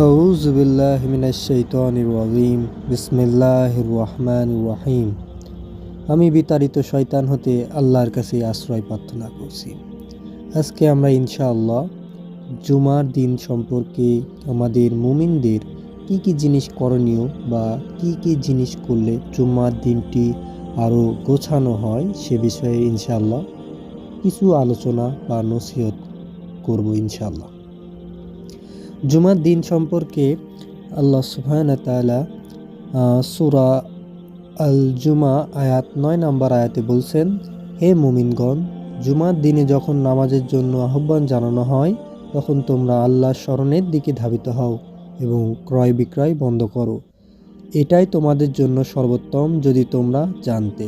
আউযু বিল্লাহি মিনাশ শাইতানির রাজিম। বিসমিল্লাহির রহমানির রহিম। আমি বিতাড়িত শয়তান হতে আল্লাহর কাছে আশ্রয় প্রার্থনা করছি। আজকে আমরা ইনশাআল্লাহ জুমার দিন সম্পর্কে আমাদের মুমিনদের কি কি জিনিস করণীয় বা কি কি জিনিস করলে জুমার দিনটি আরও গোছানো হয় সে বিষয়ে ইনশাআল্লাহ কিছু আলোচনা বা নসিহত করব ইনশাআল্লাহ। জুমার দিন সম্পর্কে আল্লাহ সুবহানাহু ওয়া তাআলা সূরা আল জুমা আয়াত 9 নম্বর আয়াতে বলছেন, হে মুমিনগণ, জুমার দিনে যখন নামাজের জন্য আহ্বান জানানো হয় তখন তোমরা আল্লাহর স্মরণের দিকে ধাবিত হও এবং ক্রয় বিক্রয় বন্ধ করো। এটাই তোমাদের জন্য সর্বোত্তম যদি তোমরা জানতে।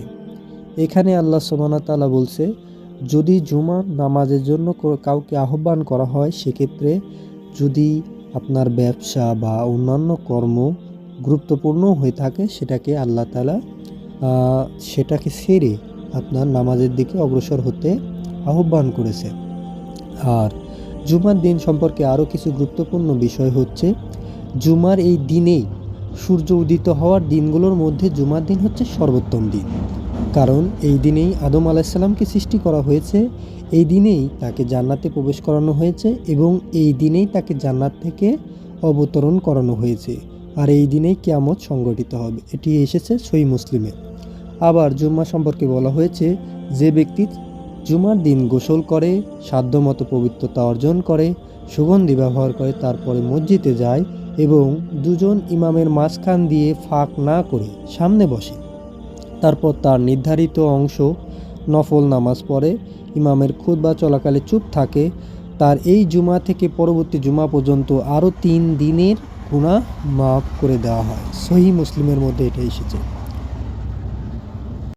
এখানে আল্লাহ সুবহানাহু ওয়া তাআলা বলছে, যদি জুমার নামাজের জন্য কাউকে আহ্বান করা হয় সেক্ষেত্রে যদি আপনার ব্যবসা বা অন্যান্য কর্ম গুরুত্বপূর্ণ হয়ে থাকে সেটাকে আল্লাহ তাআলা সেটাকে ছেড়ে আপনার নামাজের দিকে অগ্রসর হতে আহ্বান করেছে। আর জুমার দিন সম্পর্কে আরও কিছু গুরুত্বপূর্ণ বিষয় হচ্ছে, জুমার এই দিনেই সূর্য উদিত হওয়ার দিনগুলোর মধ্যে জুমার দিন হচ্ছে সর্বোত্তম দিন। কারণ এই দিনেই আদম আলাইহিসসালামকে সৃষ্টি করা হয়েছে, এই দিনেই তাকে জান্নাতে প্রবেশ করানো হয়েছে এবং এই দিনেই তাকে জান্নাত থেকে অবতরণ করানো হয়েছে। আর এই দিনেই কিয়ামত সংঘটিত হবে, এটি এসেছে সহিহ মুসলিমে। আবার জুম্মা সম্পর্কে বলা হয়েছে, যে ব্যক্তি জুমার দিন গোসল করে, সাধ্যমতো পবিত্রতা অর্জন করে, সুগন্ধি ব্যবহার করে, তারপরে মসজিদে যায় এবং দুজন ইমামের মাঝখান দিয়ে ফাঁক না করে সামনে বসে, তারপর তার নির্ধারিত অংশ নফল নামাজ পড়ে, ইমামের খুতবা চলাকালে চুপ থাকে, তার এই জুমা থেকে পরবর্তী জুমা পর্যন্ত আরও 3 দিনের গুনাহ মাফ করে দেওয়া হয়। সহিহ মুসলিমের মধ্যে এটা এসেছে।